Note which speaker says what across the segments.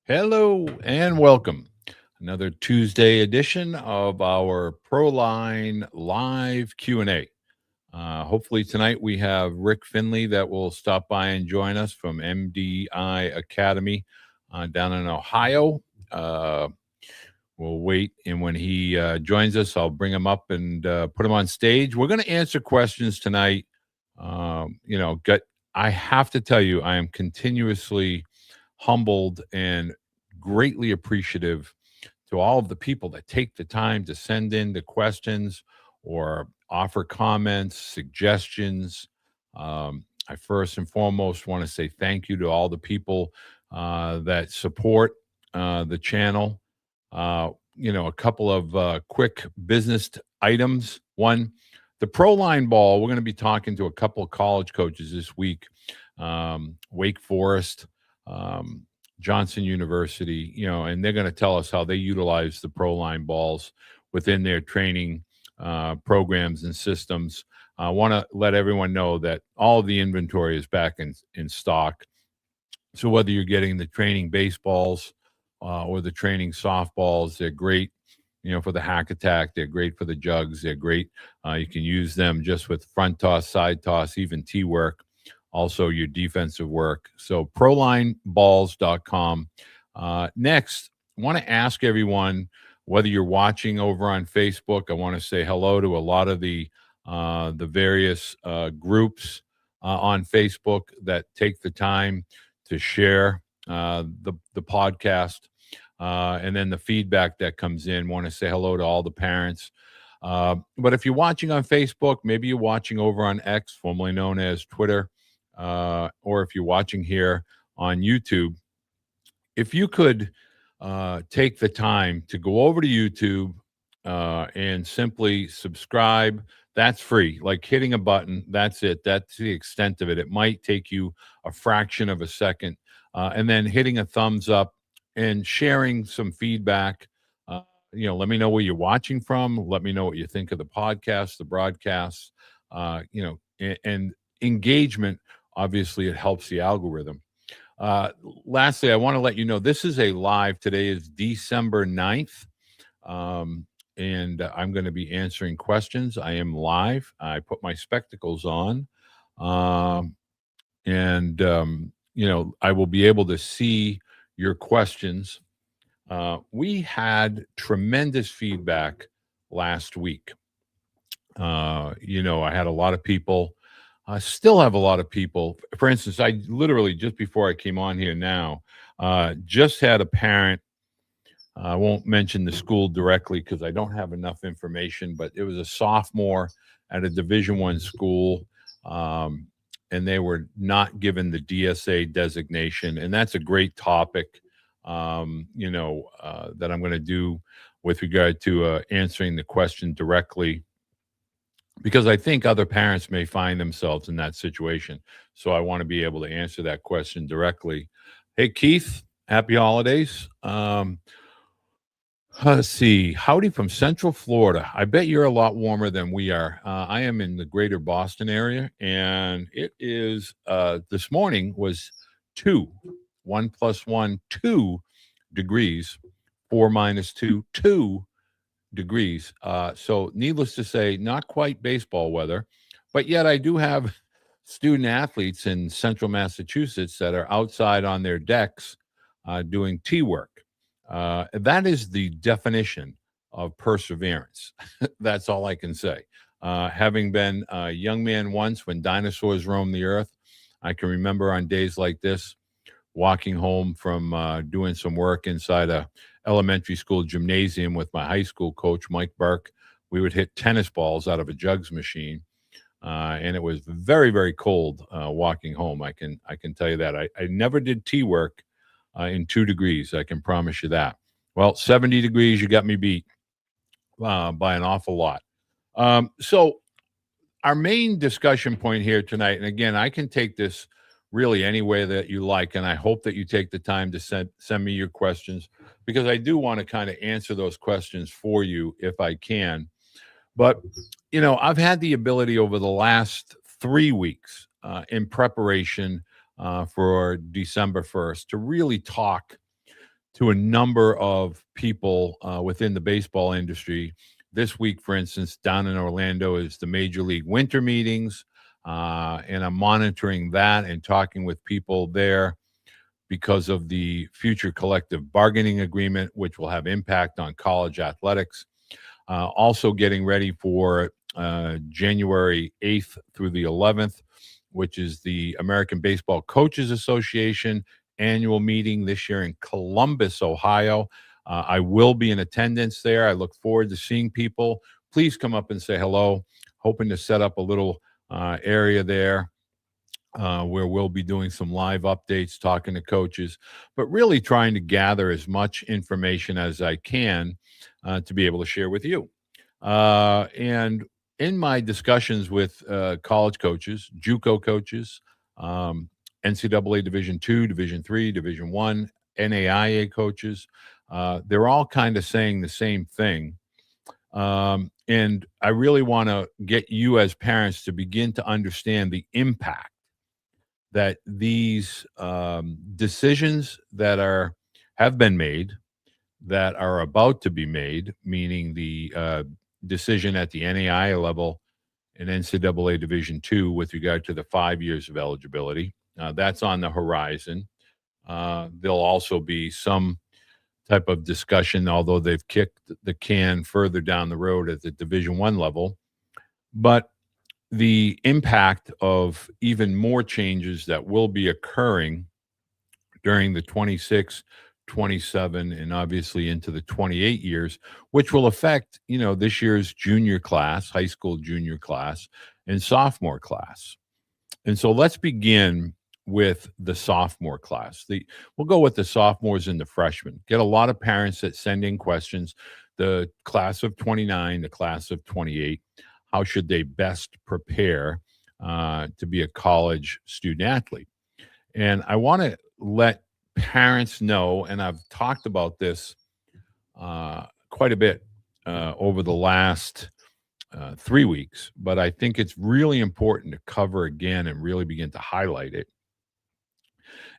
Speaker 1: Hello and welcome. Another Tuesday edition of our ProLine Live Q&A. Hopefully tonight we have Rick Finley that will stop by and join us from MDI Academy down in Ohio. We'll wait, and when he joins us, I'll bring him up and put him on stage. We're going to answer questions tonight. I have to tell you, I am continuously humbled and greatly appreciative to all of the people that take the time to send in the questions or offer comments, suggestions. I first and foremost want to say thank you to all the people that support the channel. A couple of quick business items. One, the ProLine ball, we're going to be talking to a couple of college coaches this week. Wake Forest, Johnson University, and they're going to tell us how they utilize the ProLine balls within their training programs and systems. I want to let everyone know that all of the inventory is back in stock. So whether you're getting the training baseballs or the training softballs, they're great, for the hack attack. They're great for the jugs. They're great. You can use them just with front toss, side toss, even tee work. Also your defensive work. So prolineballs.com. Next, I want to ask everyone, whether you're watching over on Facebook, I want to say hello to a lot of the various groups on Facebook that take the time to share the podcast and then the feedback that comes in. Want to say hello to all the parents. But if you're watching on Facebook, maybe you're watching over on X, formerly known as Twitter, or if you're watching here on YouTube, if you could take the time to go over to YouTube and simply subscribe. That's free, like hitting a button. That's it. That's the extent of it. It might take you a fraction of a second. And then hitting a thumbs up and sharing some feedback. Let me know where you're watching from. Let me know what you think of the podcast, the broadcasts, and engagement. Obviously, it helps the algorithm. Lastly, I want to let you know this is a live. Today is December 9th. And I'm going to be answering questions. I am live. I put my spectacles on. I will be able to see your questions. We had tremendous feedback last week. I had a lot of people. I still have a lot of people. For instance, I literally, just before I came on here now, just had a parent. I won't mention the school directly because I don't have enough information, but it was a sophomore at a Division I school, and they were not given the DSA designation. And that's a great topic, that I'm going to do with regard to answering the question directly, because I think other parents may find themselves in that situation. So I want to be able to answer that question directly. Hey, Keith, happy holidays. Let's see. Howdy from Central Florida. I bet you're a lot warmer than we are. I am in the greater Boston area, and it is, this morning was 1 + 1, 2 degrees, 4 - 2, 2 degrees. So needless to say, not quite baseball weather, but yet I do have student athletes in central Massachusetts that are outside on their decks doing tee work. That is the definition of perseverance. That's all I can say. Having been a young man once when dinosaurs roamed the earth, I can remember on days like this, walking home from doing some work inside a elementary school gymnasium with my high school coach, Mike Burke. We would hit tennis balls out of a jugs machine. And it was very, very cold walking home. I can tell you that. I never did tee work in 2 degrees. I can promise you that. Well, 70 degrees, you got me beat by an awful lot. So our main discussion point here tonight, and again, I can take this really any way that you like, and I hope that you take the time to send me your questions, because I do want to kind of answer those questions for you if I can. But, I've had the ability over the last 3 weeks in preparation for December 1st to really talk to a number of people within the baseball industry. This week, for instance, down in Orlando is the Major League Winter Meetings, and I'm monitoring that and talking with people there because of the future collective bargaining agreement, which will have impact on college athletics. Also getting ready for January 8th through the 11th, which is the American Baseball Coaches Association annual meeting this year in Columbus, Ohio. I will be in attendance there. I look forward to seeing people. Please come up and say hello. Hoping to set up a little area there where we'll be doing some live updates, talking to coaches, but really trying to gather as much information as I can to be able to share with you. And in my discussions with college coaches, JUCO coaches, NCAA Division II, Division III, Division I, NAIA coaches, they're all kind of saying the same thing. And I really want to get you as parents to begin to understand the impact that these decisions that have been made, that are about to be made, meaning the decision at the NAIA level and NCAA Division II with regard to the 5 years of eligibility. That's on the horizon. There'll also be some type of discussion, although they've kicked the can further down the road at the Division I level. But the impact of even more changes that will be occurring during the 26, 27, and obviously into the 28 years, which will affect, this year's junior class, high school junior class, and sophomore class. And so let's begin with the sophomore class. We'll go with the sophomores and the freshmen. Get a lot of parents that send in questions. The class of 29, the class of 28, how should they best prepare to be a college student athlete? And I want to let parents know, and I've talked about this quite a bit over the last 3 weeks, but I think it's really important to cover again and really begin to highlight it.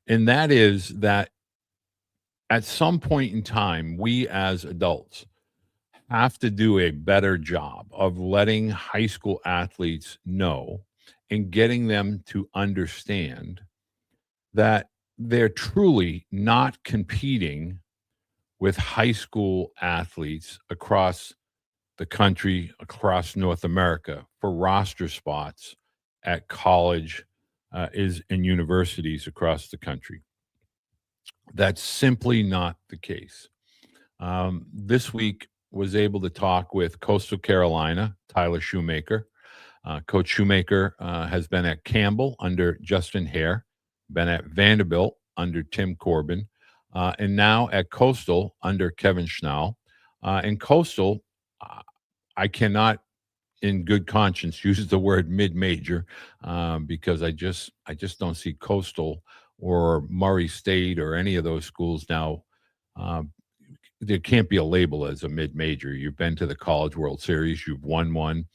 Speaker 1: And that is that at some point in time, we as adults have to do a better job of letting high school athletes know and getting them to understand that they're truly not competing with high school athletes across the country, across North America for roster spots at college is in universities across the country. That's simply not the case. This week was able to talk with Coastal Carolina, Tyler Shoemaker. Coach Shoemaker has been at Campbell under Justin Hare, been at Vanderbilt under Tim Corbin, and now at Coastal under Kevin Schnall. And Coastal, I cannot in good conscience use the word mid-major because I just don't see Coastal or Murray State or any of those schools now. There can't be a label as a mid-major. You've been to the College World Series. You've won one.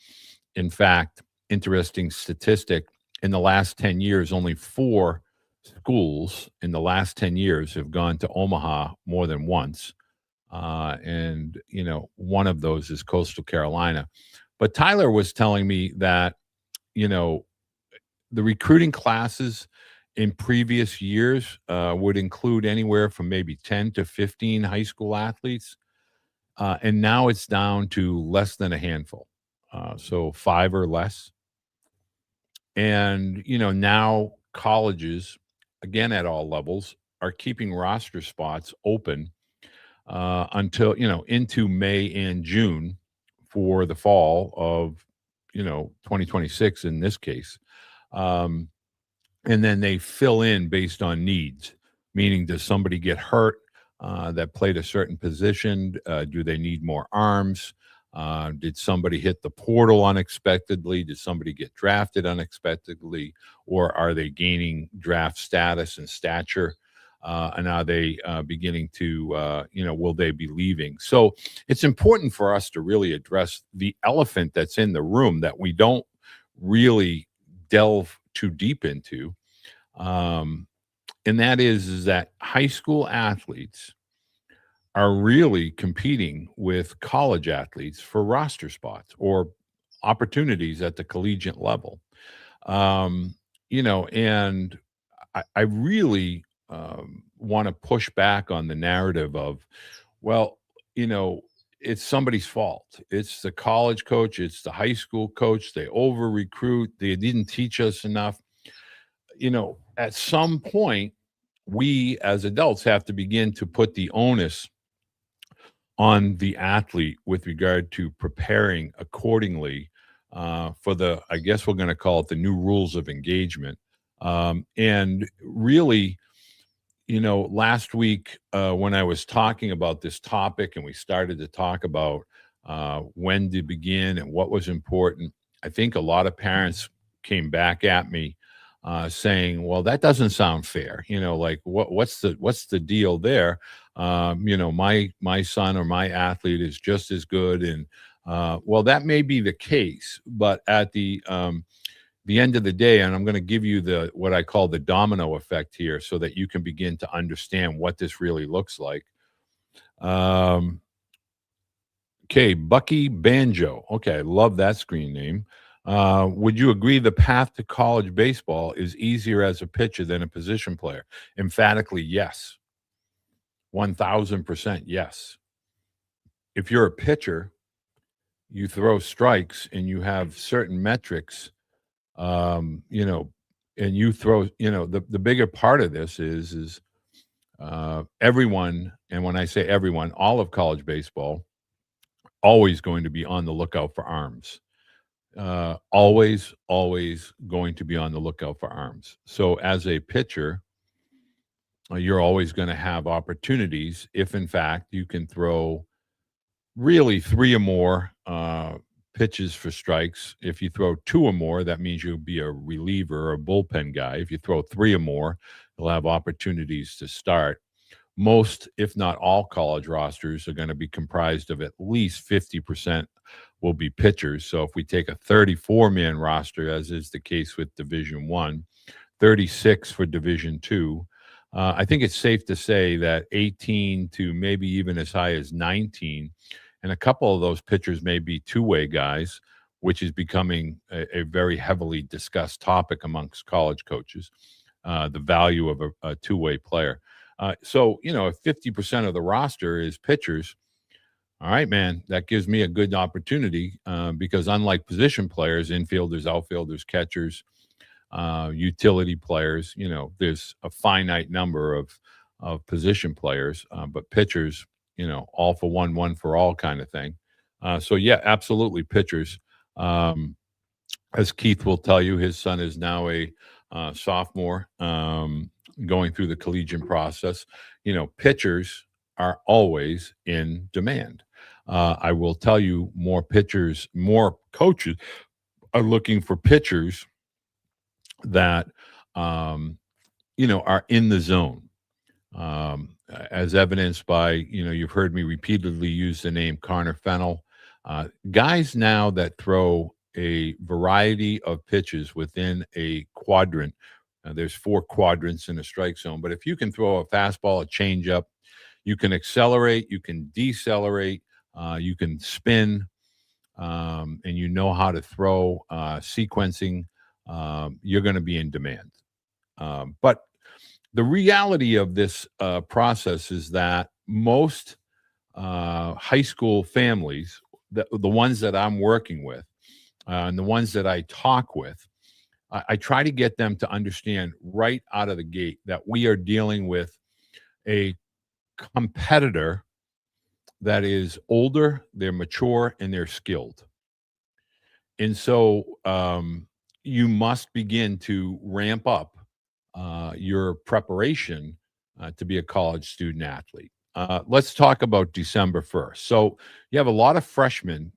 Speaker 1: In fact, interesting statistic, in the last 10 years, only 4 schools in the last 10 years have gone to Omaha more than once. And, one of those is Coastal Carolina. But Tyler was telling me that, the recruiting classes in previous years would include anywhere from maybe 10 to 15 high school athletes. And now it's down to less than a handful. So 5 or less. And, now colleges, again, at all levels, are keeping roster spots open until, into May and June for the fall of, 2026 in this case. And then they fill in based on needs, meaning does somebody get hurt that played a certain position? Do they need more arms? Did somebody hit the portal unexpectedly? Did somebody get drafted unexpectedly? Or are they gaining draft status and stature? And are they beginning to, will they be leaving? So it's important for us to really address the elephant that's in the room that we don't really delve too deep into. And that is that high school athletes are really competing with college athletes for roster spots or opportunities at the collegiate level. Um, and I really want to push back on the narrative of, well, you know, it's somebody's fault. It's the college coach, it's the high school coach. They over recruit. They didn't teach us enough. At some point, we as adults have to begin to put the onus on the athlete with regard to preparing accordingly for I guess we're going to call it the new rules of engagement. And really, last week when I was talking about this topic and we started to talk about when to begin and what was important, I think a lot of parents came back at me saying, "Well, that doesn't sound fair. Like what's the deal there? My son or my athlete is just as good, and well, that may be the case, but at the end of the day, and I'm going to give you what I call the domino effect here so that you can begin to understand what this really looks like. Um, okay, Bucky Banjo. Okay, I love that screen name. Would you agree the path to college baseball is easier as a pitcher than a position player? Emphatically, yes. 1000% yes. If you're a pitcher, you throw strikes and you have certain metrics, um, you know, and you throw, the bigger part of this is everyone, and when I say everyone, all of college baseball, always going to be on the lookout for arms. Always going to be on the lookout for arms. So as a pitcher, you're always going to have opportunities if, in fact, you can throw really three or more pitches for strikes. If you throw two or more, that means you'll be a reliever or a bullpen guy. If you throw three or more, you'll have opportunities to start. Most, if not all, college rosters are going to be comprised of at least 50% will be pitchers. So if we take a 34-man roster, as is the case with Division One, 36 for Division Two, I think it's safe to say that 18 to maybe even as high as 19, and a couple of those pitchers may be two-way guys, which is becoming a very heavily discussed topic amongst college coaches, the value of a two-way player. So, if 50% of the roster is pitchers, all right, man, that gives me a good opportunity because unlike position players, infielders, outfielders, catchers, utility players, there's a finite number of position players, but pitchers, all for one for all kind of thing. So, yeah, absolutely pitchers. As Keith will tell you, his son is now a sophomore going through the collegiate process. Pitchers are always in demand. I will tell you, more pitchers, more coaches are looking for pitchers that, are in the zone. As evidenced by, you've heard me repeatedly use the name Connor Fennell. Guys now that throw a variety of pitches within a quadrant. There's 4 quadrants in a strike zone, but if you can throw a fastball, a changeup, you can accelerate, you can decelerate, you can spin, and you know how to throw sequencing, you're going to be in demand. But the reality of this process is that most high school families, the ones that I'm working with, and the ones that I talk with, I try to get them to understand right out of the gate that we are dealing with a competitor that is older, they're mature, and they're skilled. And so you must begin to ramp up your preparation to be a college student athlete. Let's talk about December 1st. So you have a lot of freshmen,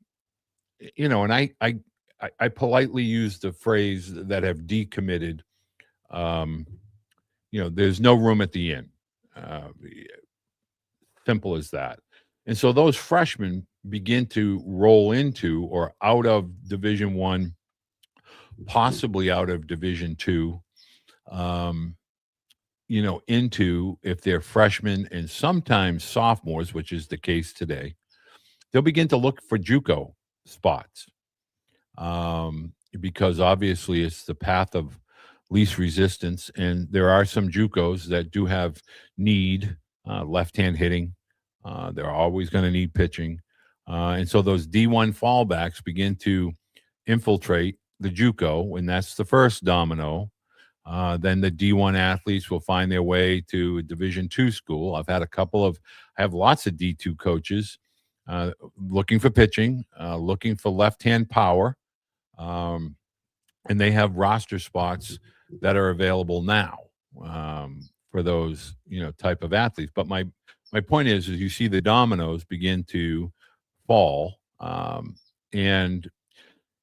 Speaker 1: and I politely use the phrase that have decommitted. There's no room at the inn. Simple as that. And so those freshmen begin to roll into or out of Division One, possibly out of Division Two, into, if they're freshmen and sometimes sophomores, which is the case today, they'll begin to look for JUCO spots, because obviously it's the path of least resistance, and there are some JUCOs that do have need left-hand hitting. They're always going to need pitching, and so those D1 fallbacks begin to infiltrate the JUCO, and that's the first domino. Then the D1 athletes will find their way to a Division II school. I have lots of D2 coaches looking for pitching, looking for left-hand power, and they have roster spots that are available now for those type of athletes. But my point is you see the dominoes begin to fall, and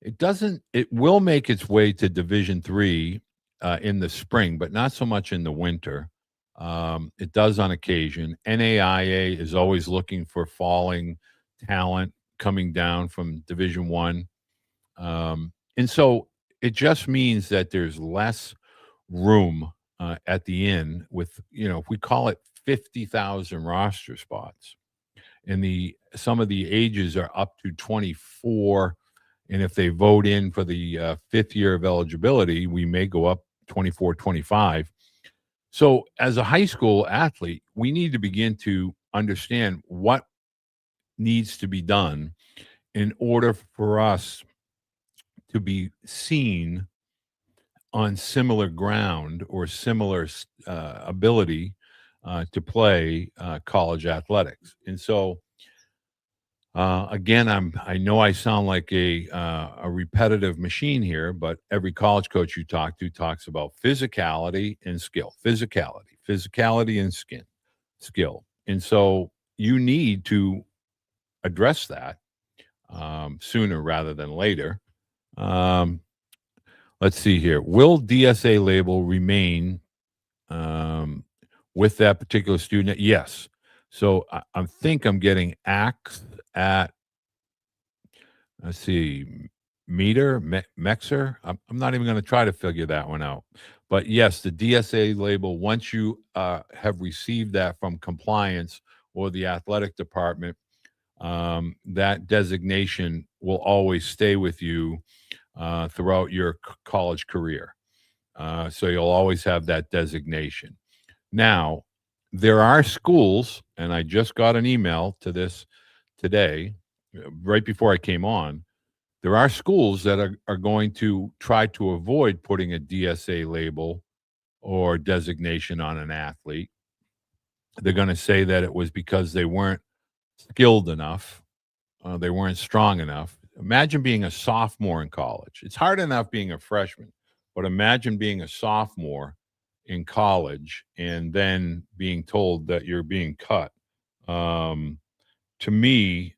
Speaker 1: it will make its way to Division III in the spring, but not so much in the winter. It does on occasion. NAIA is always looking for falling talent coming down from Division I. And so it just means that there's less room at the inn with, if we call it 50,000 roster spots, and some of the ages are up to 24. And if they vote in for the fifth year of eligibility, we may go up 24, 25. So as a high school athlete, we need to begin to understand what needs to be done in order for us to be seen on similar ground or similar ability to play college athletics. And so again, I know I sound like a repetitive machine here, but every college coach you talk to talks about physicality and skill, physicality and skill. And so you need to address that sooner rather than later. Let's see here. Will DSA label remain with that particular student? Yes. So I think I'm getting axed at, let's see, Mexer. I'm not even going to try to figure that one out. But yes, the DSA label, once you have received that from compliance or the athletic department, that designation will always stay with you throughout your college career. So you'll always have that designation. Now, there are schools, and I just got an email to this today, right before I came on. There are schools that are going to try to avoid putting a DSA label or designation on an athlete. They're going to say that it was because they weren't skilled enough, they weren't strong enough. Imagine being a sophomore in college. It's hard enough being a freshman, but imagine being a sophomore in college and then being told that you're being cut. To me,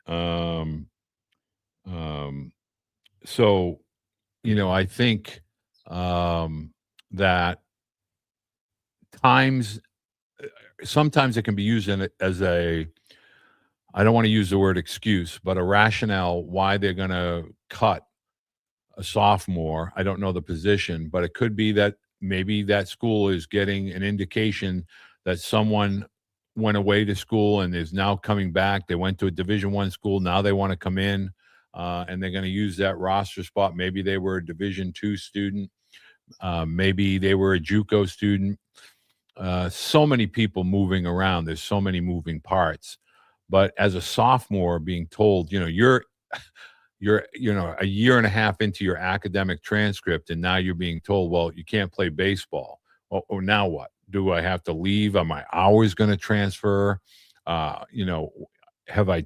Speaker 1: so, I think that sometimes it can be used as I don't want to use the word excuse, but a rationale why they're going to cut a sophomore. I don't know the position, but it could be that maybe that school is getting an indication that someone went away to school and is now coming back. They went to a Division I school. Now they want to come in, and they're going to use that roster spot. Maybe they were a Division II student. Maybe they were a JUCO student. So many people moving around. There's so many moving parts. But as a sophomore being told, you're a year and a half into your academic transcript, and now you're being told, well, you can't play baseball. Or now what? Do I have to leave? Are my hours going to transfer? Have I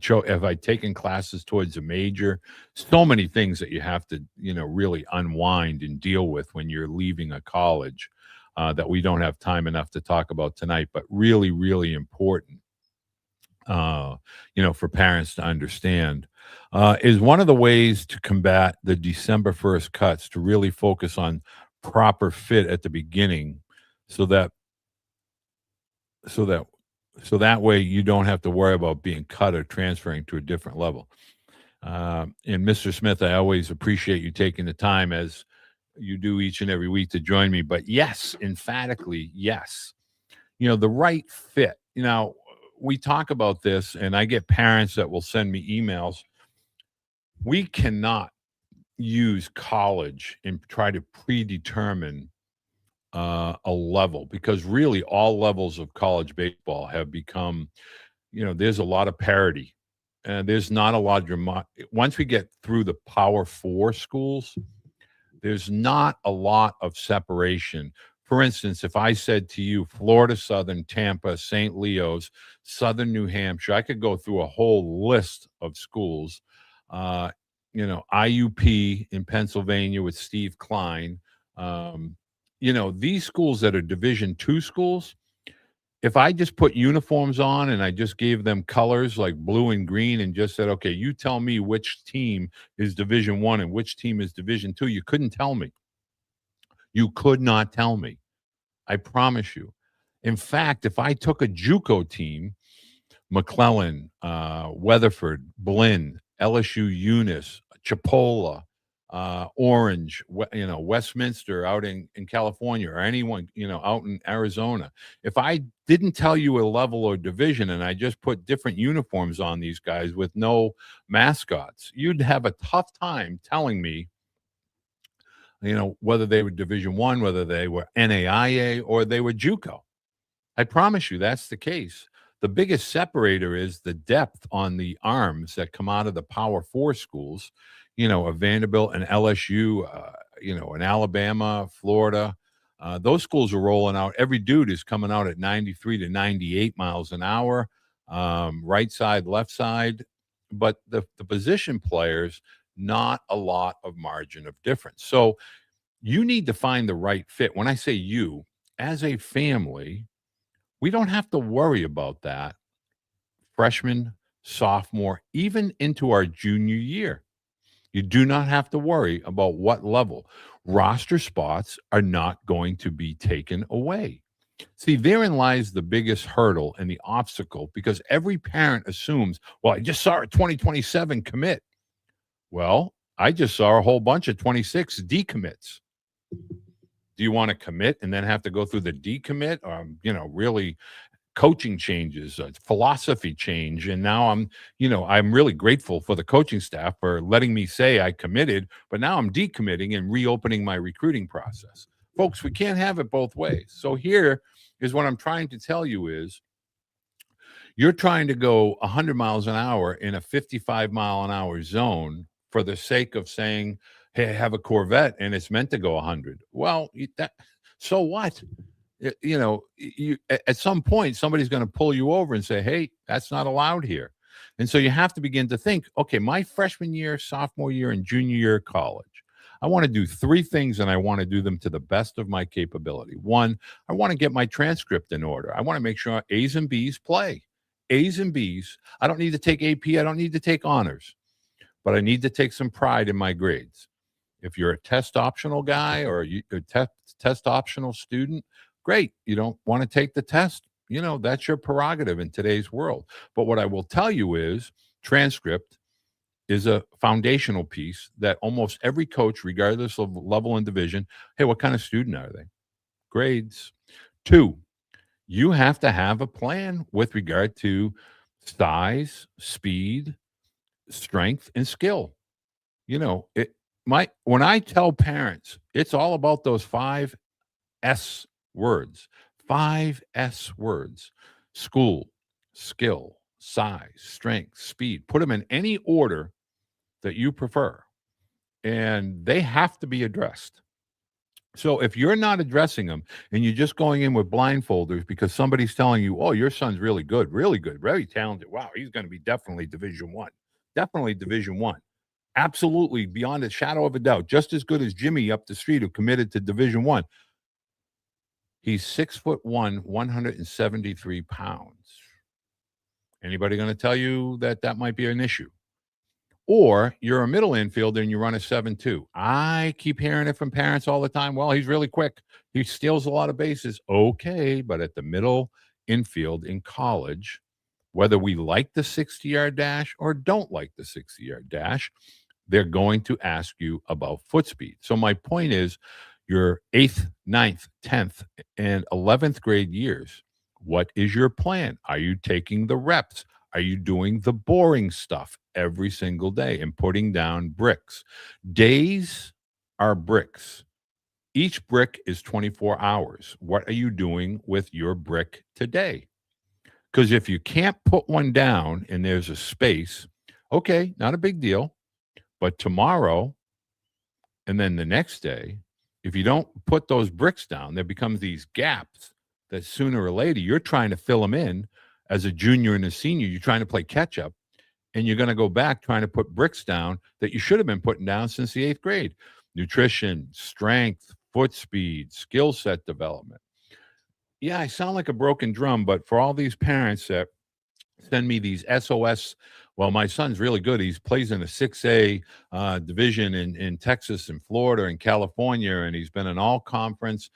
Speaker 1: taken classes towards a major? So many things that you have to, really unwind and deal with when you're leaving a college that we don't have time enough to talk about tonight, but really, really important, for parents to understand. Is one of the ways to combat the December 1st cuts to really focus on proper fit at the beginning so that way you don't have to worry about being cut or transferring to a different level. And Mr. Smith, I always appreciate you taking the time, as you do each and every week, to join me. But yes, emphatically, yes. the right fit. We talk about this, and I get parents that will send me emails. We cannot use college and try to predetermine a level, because really all levels of college baseball have become, there's a lot of parity, and there's not a lot of drama. Once we get through the Power Four schools, there's not a lot of separation. For instance, if I said to you, Florida Southern, Tampa, St. Leo's, Southern New Hampshire, I could go through a whole list of schools. Uh, IUP in Pennsylvania with Steve Klein. Um, these schools that are Division II schools, if I just put uniforms on and I just gave them colors like blue and green and just said, okay, you tell me which team is Division I and which team is Division II, you couldn't tell me. You could not tell me. I promise you. In fact, if I took a JUCO team, McClellan, Weatherford, Blinn, LSU Eunice, Chipola, Orange, Westminster out in California, or anyone, out in Arizona. If I didn't tell you a level or division and I just put different uniforms on these guys with no mascots, you'd have a tough time telling me, whether they were Division I, whether they were NAIA, or they were JUCO. I promise you that's the case. The biggest separator is the depth on the arms that come out of the Power Four schools, a Vanderbilt and LSU, in Alabama, Florida. Those schools are rolling out. Every dude is coming out at 93 to 98 miles an hour, right side, left side. But the position players, not a lot of margin of difference. So you need to find the right fit. When I say you, as a family, we don't have to worry about that freshman, sophomore, even into our junior year. You do not have to worry about what level. Roster spots are not going to be taken away. See, therein lies the biggest hurdle and the obstacle, because every parent assumes, well, I just saw a 2027 commit. Well, I just saw a whole bunch of 26 decommits. Do you want to commit and then have to go through the decommit, or, really coaching changes, philosophy change? And now I'm really grateful for the coaching staff for letting me say I committed, but now I'm decommitting and reopening my recruiting process. Folks, we can't have it both ways. So here is what I'm trying to tell you is, you're trying to go 100 miles an hour in a 55-mile-an-hour zone for the sake of saying, hey, I have a Corvette and it's meant to go 100. Well, so what? At some point, somebody's going to pull you over and say, hey, that's not allowed here. And so you have to begin to think, okay, my freshman year, sophomore year, and junior year of college, I want to do three things, and I want to do them to the best of my capability. One, I want to get my transcript in order. I want to make sure A's and B's play. A's and B's. I don't need to take AP. I don't need to take honors, but I need to take some pride in my grades. If you're a test optional guy or a test optional student, great. You don't want to take the test. That's your prerogative in today's world. But what I will tell you is, transcript is a foundational piece that almost every coach, regardless of level and division, hey, what kind of student are they? Grades. Two, you have to have a plan with regard to size, speed, strength, and skill. When I tell parents, it's all about those 5 S words. 5 S words: school, skill, size, strength, speed. Put them in any order that you prefer, and they have to be addressed. So if you're not addressing them and you're just going in with blindfolders because somebody's telling you, oh, your son's really good, very talented. Wow, he's going to be definitely Division I. Definitely Division I. Absolutely, beyond a shadow of a doubt, just as good as Jimmy up the street who committed to Division I. He's 6'1", 173 pounds. Anybody going to tell you that might be an issue? Or you're a middle infielder and you run a 7.2. I keep hearing it from parents all the time. Well, he's really quick. He steals a lot of bases. Okay, but at the middle infield in college, whether we like the 60-yard dash or don't like the 60-yard dash, they're going to ask you about foot speed. So my point is, your 8th, 9th, 10th, and 11th grade years What is your plan? Are you taking the reps? Are you doing the boring stuff every single day and putting down bricks? Days are bricks. Each brick is 24 hours. What are you doing with your brick today? Because if you can't put one down and there's a space, okay, not a big deal. But tomorrow and then the next day, if you don't put those bricks down, there becomes these gaps that sooner or later you're trying to fill them in as a junior and a senior. You're trying to play catch up and you're going to go back trying to put bricks down that you should have been putting down since the 8th grade. Nutrition, strength, foot speed, skill set development. Yeah, I sound like a broken drum, but for all these parents that send me these SOS, well, my son's really good. He plays in a 6A division in Texas and Florida and California, and he's been an all conference.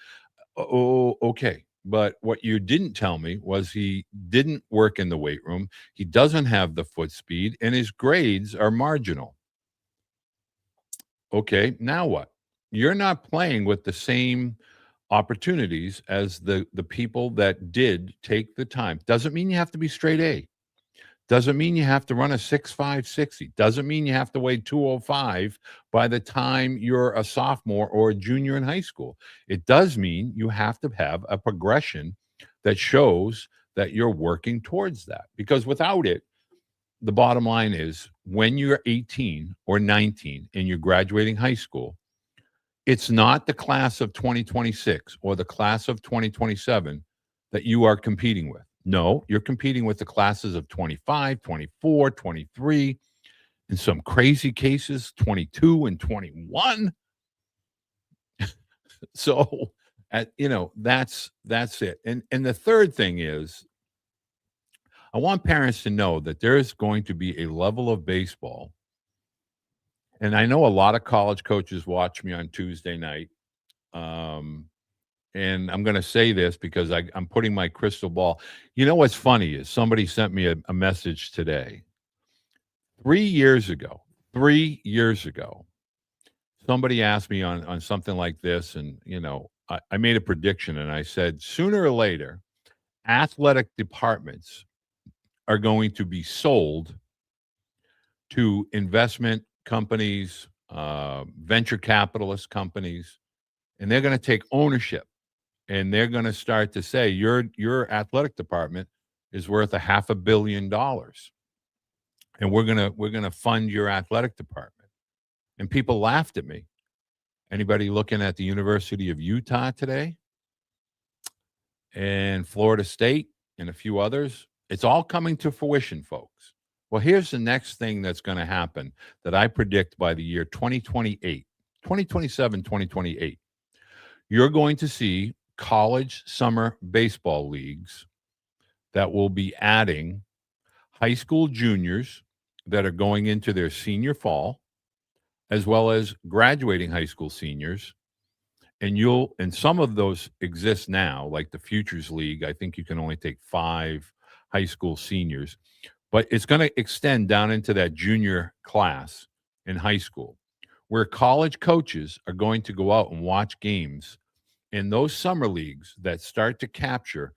Speaker 1: Oh, okay. But what you didn't tell me was he didn't work in the weight room. He doesn't have the foot speed, and his grades are marginal. Okay, now what? You're not playing with the same opportunities as the people that did take the time. Doesn't mean you have to be straight A. Doesn't mean you have to run a 6.560. Doesn't mean you have to weigh 205 by the time you're a sophomore or a junior in high school. It does mean you have to have a progression that shows that you're working towards that. Because without it, the bottom line is when you're 18 or 19 and you're graduating high school, it's not the class of 2026 or the class of 2027 that you are competing with. No, you're competing with the classes of 25, 24, 23, in some crazy cases, 22 and 21. So, that's it. And the third thing is, I want parents to know that there is going to be a level of baseball. And I know a lot of college coaches watch me on Tuesday night. And I'm going to say this because I'm putting my crystal ball. You know what's funny is somebody sent me a message today. 3 years ago, somebody asked me on something like this. And, I made a prediction and I said, sooner or later, athletic departments are going to be sold to investment companies, venture capitalist companies, and they're going to take ownership. And they're going to start to say your athletic department is worth $500 million, and we're gonna fund your athletic department. And people laughed at me. Anybody looking at the University of Utah today, and Florida State, and a few others, it's all coming to fruition, folks. Well, here's the next thing that's going to happen that I predict by the year 2028, 2027, 2028. You're going to see college summer baseball leagues that will be adding high school juniors that are going into their senior fall, as well as graduating high school seniors. And some of those exist now, like the Futures League. I think you can only take 5 high school seniors, but it's going to extend down into that junior class in high school, where college coaches are going to go out and watch games in those summer leagues that start to capture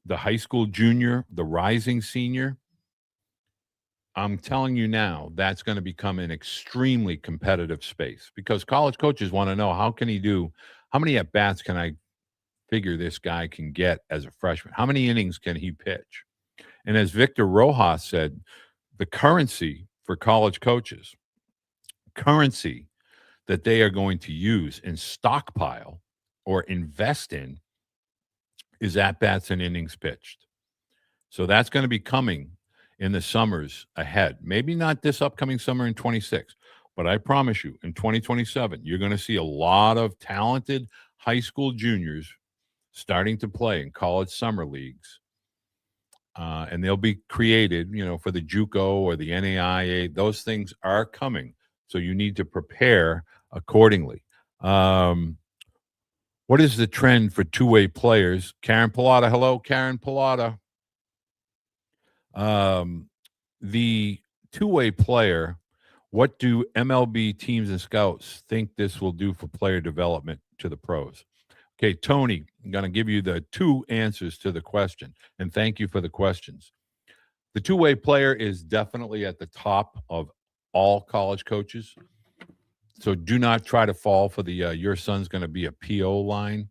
Speaker 1: the high school junior, the rising senior. I'm telling you now, that's going to become an extremely competitive space because college coaches want to know how many at bats can I figure this guy can get as a freshman? How many innings can he pitch? And as Victor Rojas said, the currency for college coaches, currency that they are going to use and stockpile or invest in is at bats and innings pitched. So that's going to be coming in the summers ahead. Maybe not this upcoming summer in 26, but I promise you in 2027, you're going to see a lot of talented high school juniors starting to play in college summer leagues. And they'll be created, for the JUCO or the NAIA. Those things are coming. So you need to prepare accordingly. What is the trend for two-way players? Karen Pilata. Hello, Karen Pilata. The two-way player, what do MLB teams and scouts think this will do for player development to the pros? Okay, Tony, I'm going to give you the two answers to the question, and thank you for the questions. The two-way player is definitely at the top of all college coaches. So do not try to fall for the your son's going to be a PO line.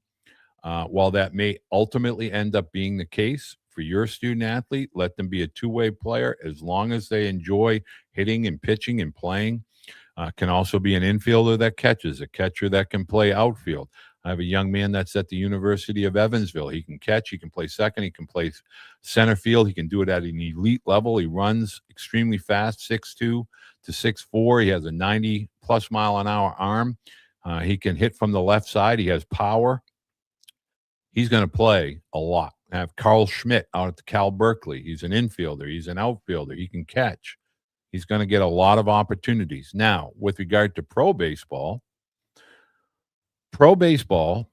Speaker 1: While that may ultimately end up being the case for your student athlete, let them be a two-way player as long as they enjoy hitting and pitching and playing. Can also be an infielder that catches, a catcher that can play outfield. I have a young man that's at the University of Evansville. He can catch, he can play second, he can play center field. He can do it at an elite level. He runs extremely fast, 6'2" to 6'4". He has a 90-plus mile-an-hour arm. He can hit from the left side. He has power. He's going to play a lot. I have Carl Schmidt out at the Cal Berkeley. He's an infielder. He's an outfielder. He can catch. He's going to get a lot of opportunities. Now, with regard to pro baseball,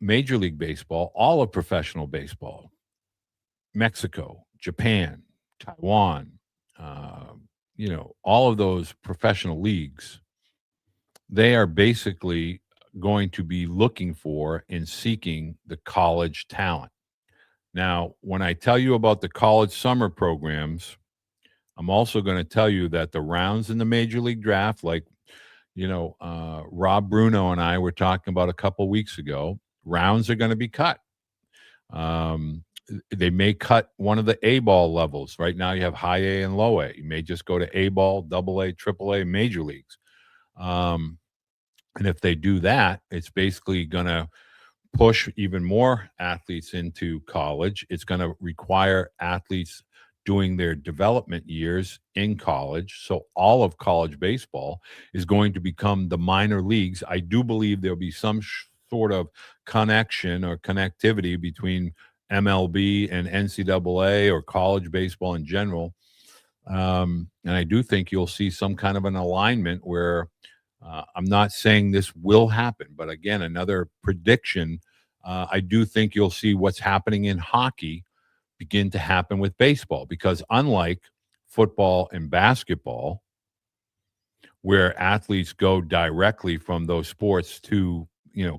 Speaker 1: Major League Baseball, all of professional baseball, Mexico, Japan, Taiwan, all of those professional leagues, they are basically going to be looking for and seeking the college talent. Now, when I tell you about the college summer programs, I'm also going to tell you that the rounds in the Major League Draft, like, Rob Bruno and I were talking about a couple weeks ago, rounds are going to be cut. They may cut one of the A-ball levels. Right now you have high A and low A. You may just go to A-ball, double A, triple A, major leagues. And if they do that, it's basically going to push even more athletes into college. It's going to require athletes doing their development years in college. So all of college baseball is going to become the minor leagues. I do believe there'll be some sort of connection or connectivity between MLB and NCAA or college baseball in general. And I do think you'll see some kind of an alignment where I'm not saying this will happen, but again, another prediction. I do think you'll see what's happening in hockey begin to happen with baseball, because unlike football and basketball, where athletes go directly from those sports to,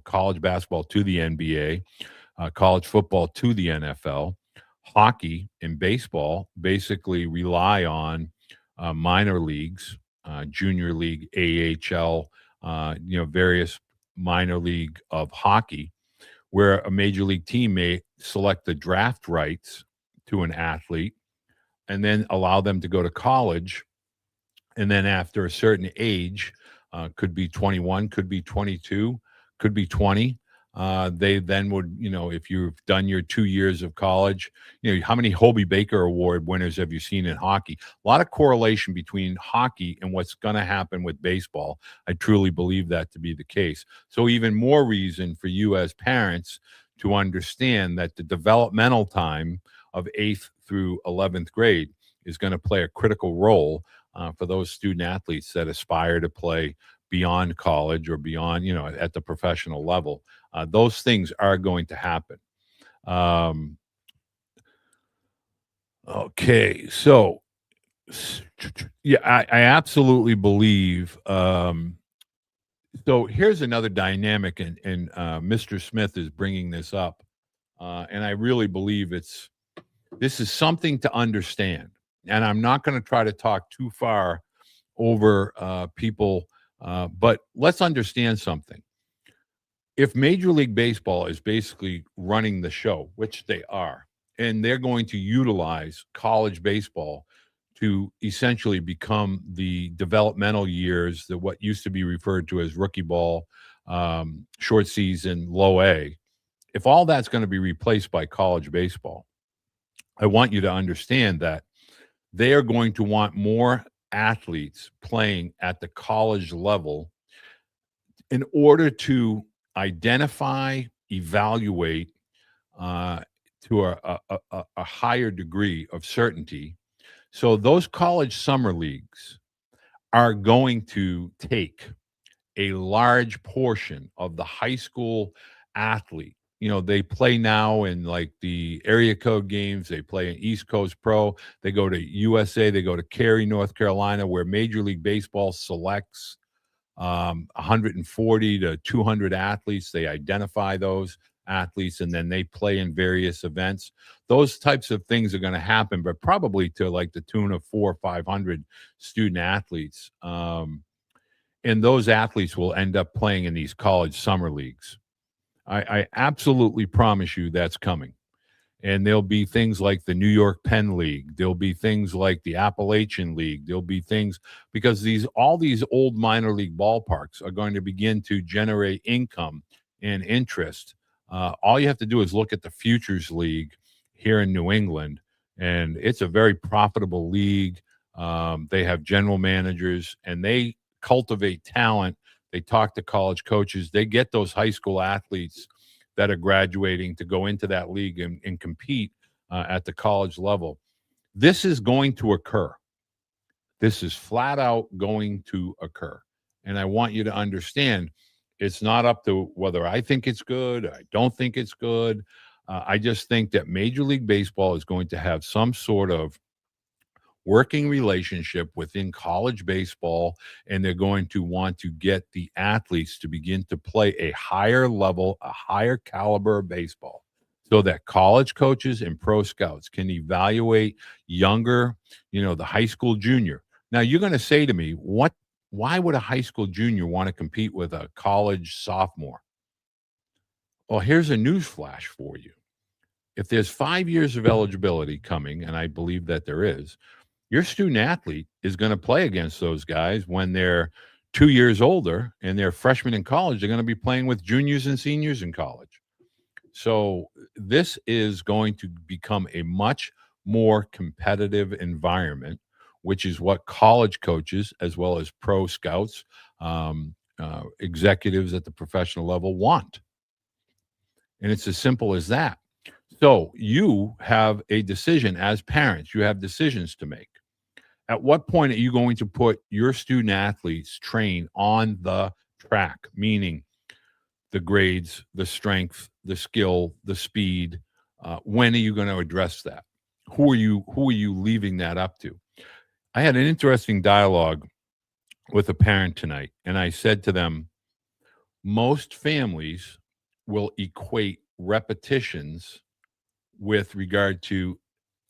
Speaker 1: college basketball to the NBA, college football to the NFL, hockey and baseball basically rely on minor leagues, junior league, AHL, various minor league of hockey, where a major league team may select the draft rights to an athlete and then allow them to go to college. And then after a certain age, could be 21, could be 22, could be 20. They then would, if you've done your 2 years of college, how many Hobie Baker Award winners have you seen in hockey? A lot of correlation between hockey and what's going to happen with baseball. I truly believe that to be the case. So even more reason for you as parents to understand that the developmental time of 8th through 11th grade is going to play a critical role for those student athletes that aspire to play beyond college or beyond, at the professional level. Those things are going to happen. Okay, so yeah, I absolutely believe. So here's another dynamic, and Mr. Smith is bringing this up, and I really believe this is something to understand. And I'm not going to try to talk too far over people, but let's understand something. If Major League Baseball is basically running the show, which they are, and they're going to utilize college baseball to essentially become the developmental years, that what used to be referred to as rookie ball, short season, low A, if all that's going to be replaced by college baseball, I want you to understand that they are going to want more athletes playing at the college level in order to identify, evaluate to a higher degree of certainty. So those college summer leagues are going to take a large portion of the high school athlete. They play now in like the area code games. They play in East Coast Pro. They go to USA. They go to Cary, North Carolina, where Major League Baseball selects 140 to 200 athletes. They identify those. athletes, and then they play in various events. Those types of things are going to happen, but probably to like the tune of 400 or 500 student athletes. And those athletes will end up playing in these college summer leagues. I absolutely promise you that's coming. And there'll be things like the New York Penn League. There'll be things like the Appalachian League. There'll be things because all these old minor league ballparks are going to begin to generate income and interest. All you have to do is look at the Futures League here in New England, and it's a very profitable league. They have general managers, and they cultivate talent. They talk to college coaches. They get those high school athletes that are graduating to go into that league and compete at the college level. This is going to occur. This is flat out going to occur. And I want you to understand it's not up to whether I think it's good, I don't think it's good. I just think that Major League Baseball is going to have some sort of working relationship within college baseball, and they're going to want to get the athletes to begin to play a higher level, a higher caliber of baseball, so that college coaches and pro scouts can evaluate younger, the high school junior. Now, you're going to say to me, why would a high school junior want to compete with a college sophomore? Well, here's a news flash for you. If there's 5 years of eligibility coming, and I believe that there is, your student athlete is going to play against those guys when they're 2 years older and they're freshmen in college. They're going to be playing with juniors and seniors in college. So this is going to become a much more competitive environment, which is what college coaches as well as pro scouts, executives at the professional level want. And it's as simple as that. So you have a decision as parents. You have decisions to make. At what point are you going to put your student athletes train on the track, meaning the grades, the strength, the skill, the speed? When are you going to address that? Who are you leaving that up to? I had an interesting dialogue with a parent tonight, and I said to them, most families will equate repetitions with regard to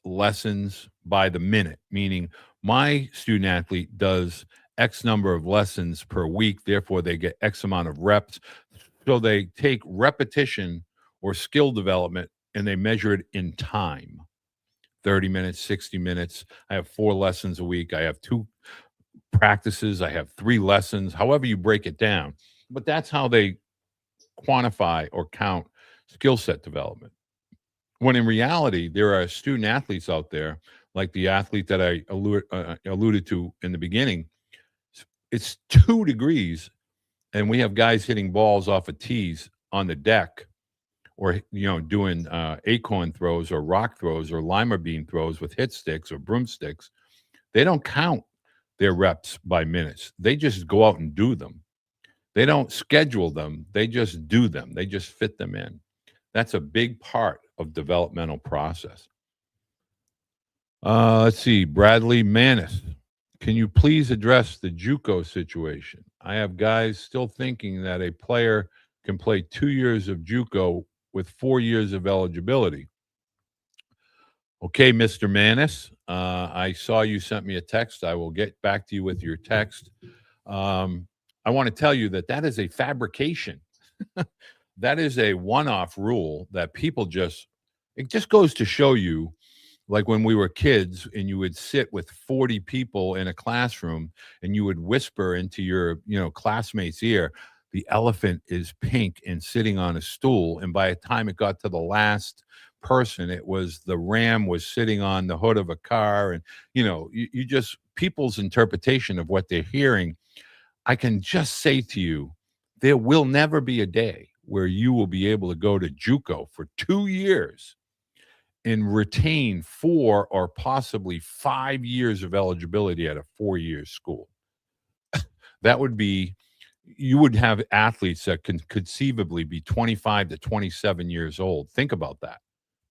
Speaker 1: lessons by the minute, meaning my student athlete does X number of lessons per week, therefore they get X amount of reps. So they take repetition or skill development and they measure it in time. 30 minutes, 60 minutes. I have 4 lessons a week. I have 2 practices. I have 3 lessons, however you break it down. But that's how they quantify or count skill set development. When in reality, there are student athletes out there, like the athlete that I alluded to in the beginning. It's 2 degrees, and we have guys hitting balls off of tees on the deck, or doing acorn throws or rock throws or lima bean throws with hit sticks or broomsticks. They don't count their reps by minutes. They just go out and do them. They don't schedule them. They just do them. They just fit them in. That's a big part of developmental process. Let's see. Bradley Manis, can you please address the JUCO situation? I have guys still thinking that a player can play 2 years of JUCO with 4 years of eligibility. Okay, Mr. Manis, I saw you sent me a text. I will get back to you with your text. I want to tell you that is a fabrication. That is a one-off rule that it just goes to show you, like when we were kids and you would sit with 40 people in a classroom and you would whisper into your, classmate's ear, the elephant is pink and sitting on a stool. And by the time it got to the last person, the ram was sitting on the hood of a car. And, you just, people's interpretation of what they're hearing. I can just say to you, there will never be a day where you will be able to go to JUCO for 2 years and retain 4 or possibly 5 years of eligibility at a 4-year school. That would be, you would have athletes that can conceivably be 25 to 27 years old. Think about that.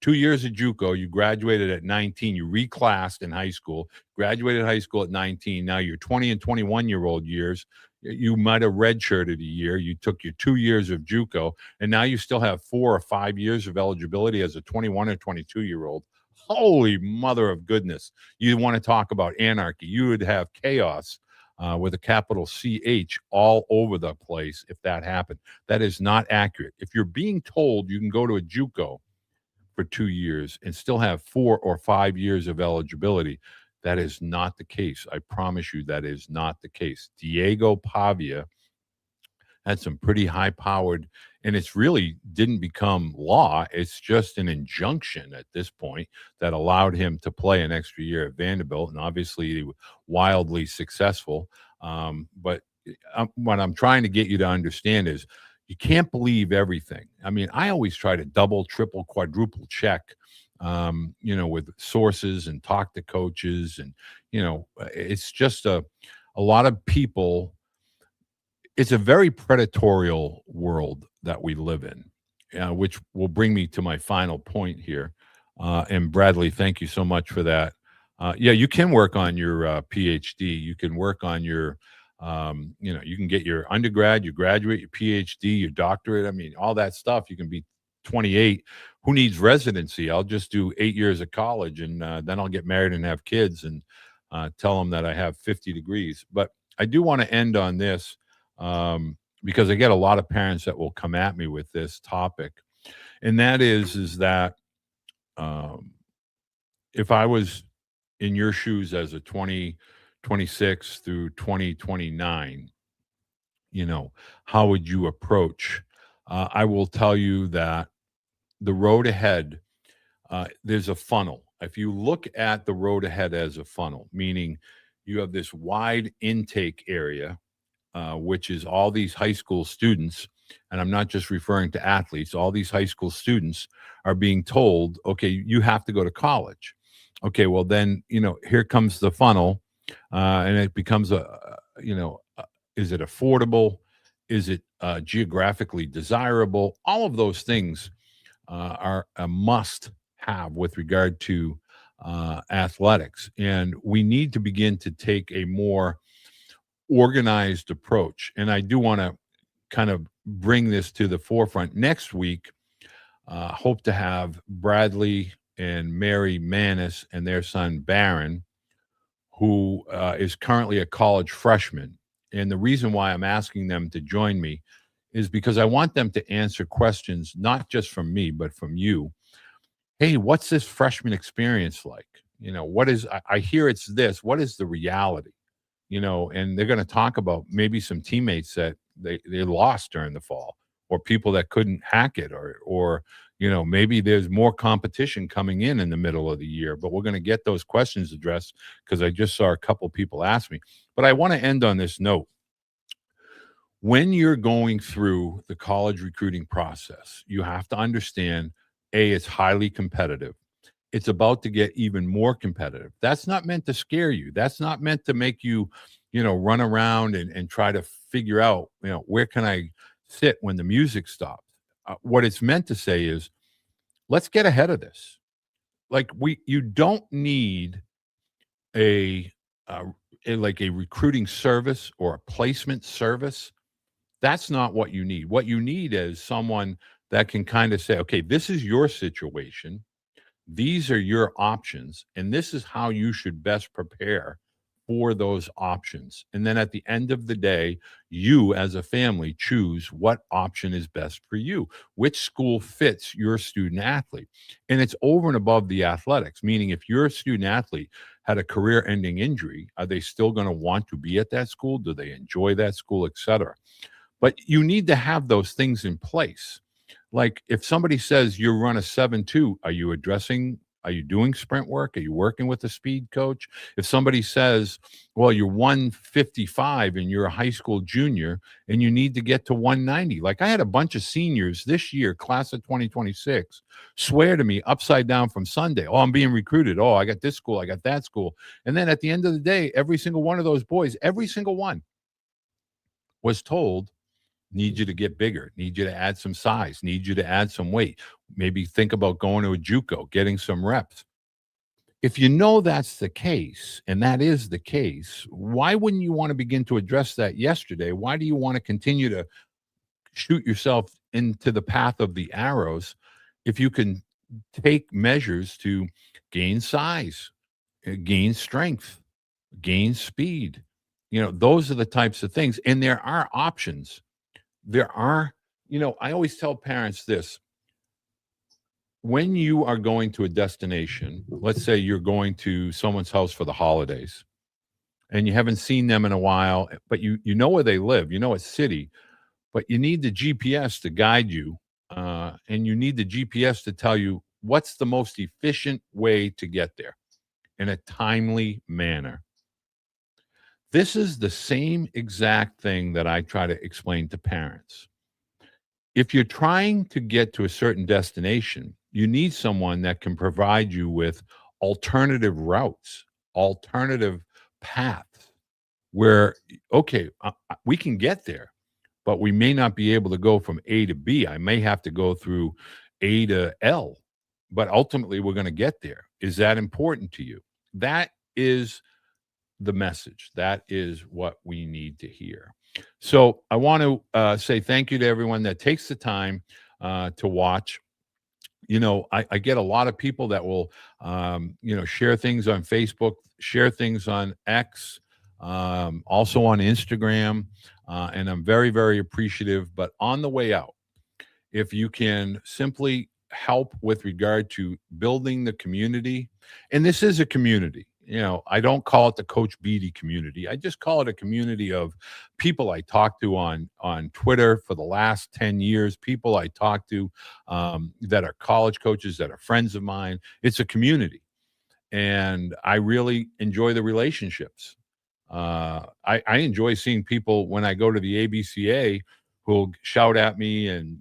Speaker 1: 2 years of JUCO, you graduated at 19, you reclassed in high school, graduated high school at 19. Now you're 20 and 21-year-old years. You might have redshirted a year. You took your 2 years of JUCO, and now you still have 4 or 5 years of eligibility as a 21 or 22-year-old. Holy mother of goodness. You want to talk about anarchy. You would have chaos with a capital CH all over the place if that happened. That is not accurate. If you're being told you can go to a JUCO for 2 years and still have 4 or 5 years of eligibility, that is not the case. I promise you that is not the case. Diego Pavia had some pretty high powered, and it's really didn't become law. It's just an injunction at this point that allowed him to play an extra year at Vanderbilt. And obviously, he was wildly successful. But what I'm trying to get you to understand is you can't believe everything. I mean, I always try to double, triple, quadruple check, with sources and talk to coaches. And, it's just a lot of people. It's a very predatorial world that we live in, which will bring me to my final point here. And Bradley, thank you so much for that. Yeah, you can work on your PhD. You can work on your, you can get your undergrad, your graduate, your PhD, your doctorate. I mean, all that stuff. You can be 28. Who needs residency? I'll just do 8 years of college, and then I'll get married and have kids, and tell them that I have 50 degrees. But I do want to end on this because I get a lot of parents that will come at me with this topic, and that is that if I was in your shoes as a 2026 through 2029, how would you approach? I will tell you that the road ahead, there's a funnel. If you look at the road ahead as a funnel, meaning you have this wide intake area, which is all these high school students, and I'm not just referring to athletes, all these high school students are being told, okay, you have to go to college. Okay, well then, here comes the funnel, and it becomes is it affordable? Is it geographically desirable? All of those things are a must have with regard to athletics. And we need to begin to take a more organized approach. And I do want to kind of bring this to the forefront. Next week, hope to have Bradley and Mary Manis and their son Barron, who is currently a college freshman. And the reason why I'm asking them to join me is because I want them to answer questions, not just from me, but from you. Hey, what's this freshman experience like? What is, I hear it's this, what is the reality? And they're going to talk about maybe some teammates that they lost during the fall, or people that couldn't hack it, or maybe there's more competition coming in the middle of the year. But we're going to get those questions addressed because I just saw a couple people ask me. But I want to end on this note. When you're going through the college recruiting process, you have to understand, it's highly competitive. It's about to get even more competitive. That's not meant to scare you. That's not meant to make you, run around and try to figure out, where can I sit when the music stops? What it's meant to say is, let's get ahead of this. Like you don't need a recruiting service or a placement service. That's not what you need. What you need is someone that can kind of say, okay, this is your situation. These are your options, and this is how you should best prepare for those options. And then at the end of the day, you as a family choose what option is best for you, which school fits your student athlete. And it's over and above the athletics, meaning if your student athlete had a career ending injury, are they still going to want to be at that school? Do they enjoy that school, et cetera? But you need to have those things in place. Like if somebody says you run a 7.2, are you doing sprint work? Are you working with a speed coach? If somebody says, well, you're 155 and you're a high school junior and you need to get to 190. Like I had a bunch of seniors this year, class of 2026, swear to me upside down from Sunday. Oh, I'm being recruited. Oh, I got this school. I got that school. And then at the end of the day, every single one of those boys, every single one was told, need you to get bigger, need you to add some size, need you to add some weight. Maybe think about going to a JUCO, getting some reps. If you know that's the case, and that is the case, why wouldn't you want to begin to address that yesterday? Why do you want to continue to shoot yourself into the path of the arrows if you can take measures to gain size, gain strength, gain speed? Those are the types of things. And there are options. There are, I always tell parents this: when you are going to a destination, let's say you're going to someone's house for the holidays and you haven't seen them in a while, but you know where they live, you know a city, but you need the GPS to guide you, and you need the GPS to tell you what's the most efficient way to get there in a timely manner. This is the same exact thing that I try to explain to parents. If you're trying to get to a certain destination, you need someone that can provide you with alternative routes, alternative paths where, okay, we can get there, but we may not be able to go from A to B. I may have to go through A to L, but ultimately we're going to get there. Is that important to you? That is the message. That is what we need to hear. So I want to say thank you to everyone that takes the time to watch. I get a lot of people that will, share things on Facebook, share things on X, also on Instagram, and I'm very, very appreciative. But on the way out, if you can simply help with regard to building the community, and this is a community. I don't call it the Coach Beede community. I just call it a community of people I talk to on Twitter for the last 10 years, people I talk to that are college coaches, that are friends of mine. It's a community, and I really enjoy the relationships. I enjoy seeing people when I go to the ABCA who'll shout at me and,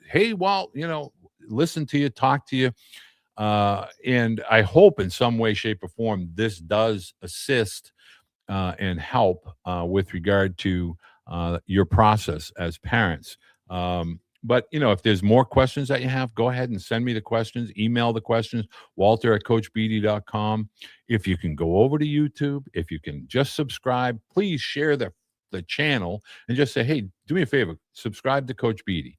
Speaker 1: hey, Walt, listen to you, talk to you. And I hope in some way, shape, or form this does assist and help with regard to your process as parents. But if there's more questions that you have, go ahead and send me the questions, email the questions, walter@coachbeede.com. If you can go over to YouTube, if you can just subscribe, please share the channel and just say, hey, do me a favor, subscribe to Coach Beede.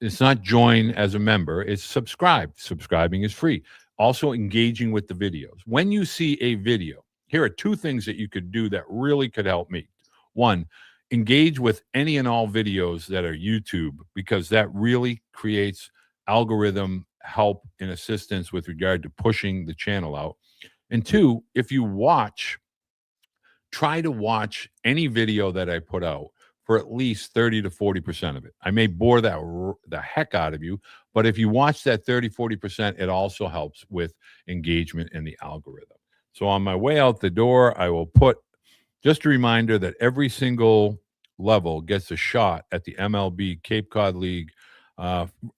Speaker 1: It's not join as a member, it's subscribe. Subscribing is free. Also engaging with the videos. When you see a video, here are two things that you could do that really could help me. One, engage with any and all videos that are YouTube, because that really creates algorithm help and assistance with regard to pushing the channel out. And two, if you try to watch any video that I put out for at least 30 to 40% of it. I may bore the heck out of you, but if you watch that 30, 40%, it also helps with engagement in the algorithm. So on my way out the door, I will put just a reminder that every single level gets a shot at the MLB Cape Cod League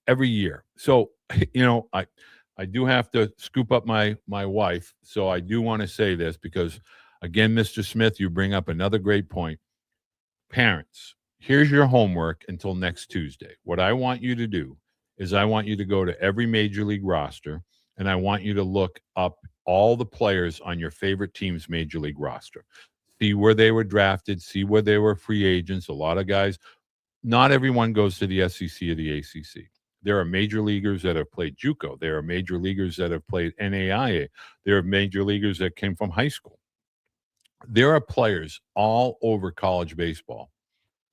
Speaker 1: every year. So, I do have to scoop up my wife. So I do want to say this because, again, Mr. Smith, you bring up another great point. Parents, here's your homework until next Tuesday. What I want you to do is I want you to go to every major league roster, and I want you to look up all the players on your favorite team's major league roster. See where they were drafted, see where they were free agents. A lot of guys, not everyone goes to the SEC or the ACC. There are major leaguers that have played JUCO. There are major leaguers that have played NAIA. There are major leaguers that came from high school. There are players all over college baseball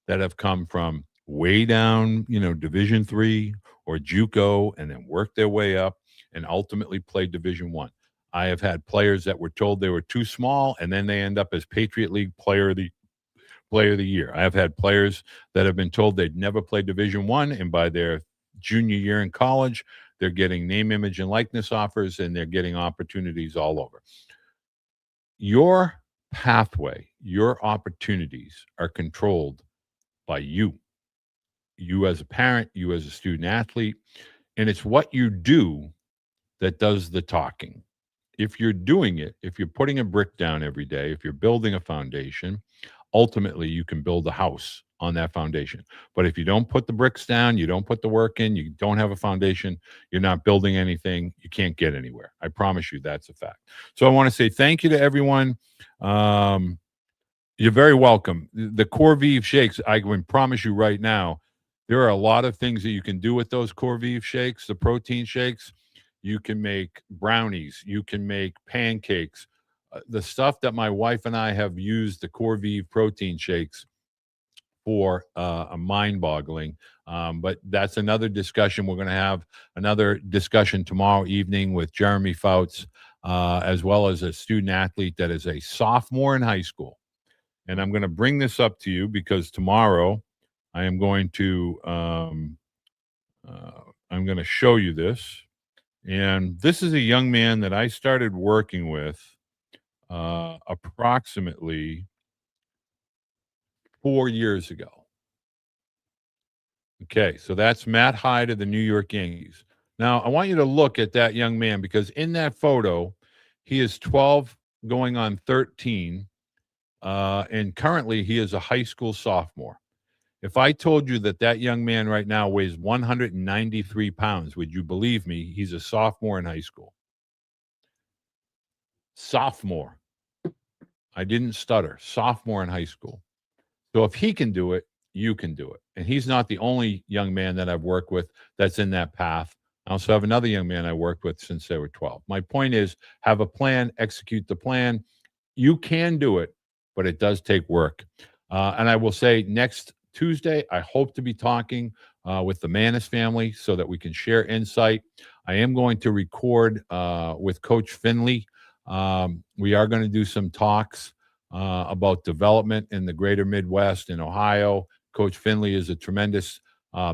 Speaker 1: that have come from way down, Division III or JUCO, and then worked their way up and ultimately played Division I. I have had players that were told they were too small, and then they end up as Patriot League Player of the Year. I have had players that have been told they'd never play Division I, and by their junior year in college, they're getting name, image, and likeness offers, and they're getting opportunities all over. Your pathway, your opportunities are controlled by you as a parent, you as a student athlete, and it's what you do that does the talking. If you're doing it, if you're putting a brick down every day, if you're building a foundation, ultimately you can build a house on that foundation. But if you don't put the bricks down, you don't put the work in, you don't have a foundation, you're not building anything, you can't get anywhere. I promise you that's a fact. So I want to say thank you to everyone. You're very welcome. The Corvette shakes, I can promise you right now, there are a lot of things that you can do with those Corvette shakes, the protein shakes. You can make brownies, you can make pancakes. The stuff that my wife and I have used the Corvette protein shakes for a mind-boggling. But that's another discussion. We're going to have another discussion tomorrow evening with Jeremy Fouts, as well as a student athlete that is a sophomore in high school. And I'm going to bring this up to you because tomorrow I am going to I'm going to show you this. And this is a young man that I started working with approximately 4 years ago. Okay, so that's Matt Hyde of the New York Yankees. Now, I want you to look at that young man because in that photo, he is 12 going on 13, and currently he is a high school sophomore. If I told you that that young man right now weighs 193 pounds, would you believe me? He's a sophomore in high school. Sophomore. I didn't stutter. Sophomore in high school. So if he can do it, you can do it. And he's not the only young man that I've worked with that's in that path. I also have another young man I worked with since they were 12. My point is have a plan, execute the plan. You can do it, but it does take work. And I will say next Tuesday, I hope to be talking with the Manis family so that we can share insight. I am going to record with Coach Finley. We are going to do some talks about development in the greater Midwest in Ohio. Coach Finley is a tremendous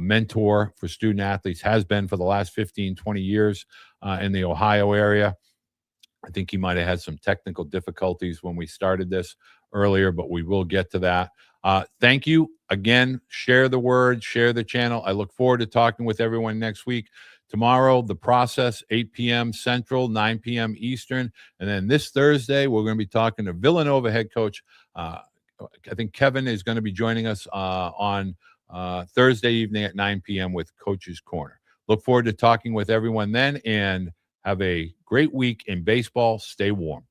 Speaker 1: mentor for student athletes, has been for the last 15, 20 years in the Ohio area. I think he might have had some technical difficulties when we started this earlier, but we will get to that. Thank you. Again, share the word, share the channel. I look forward to talking with everyone next week. Tomorrow, The Process, 8 p.m. Central, 9 p.m. Eastern. And then this Thursday, we're going to be talking to Villanova head coach. I think Kevin is going to be joining us on Thursday evening at 9 p.m. with Coach's Corner. Look forward to talking with everyone then, and have a great week in baseball. Stay warm.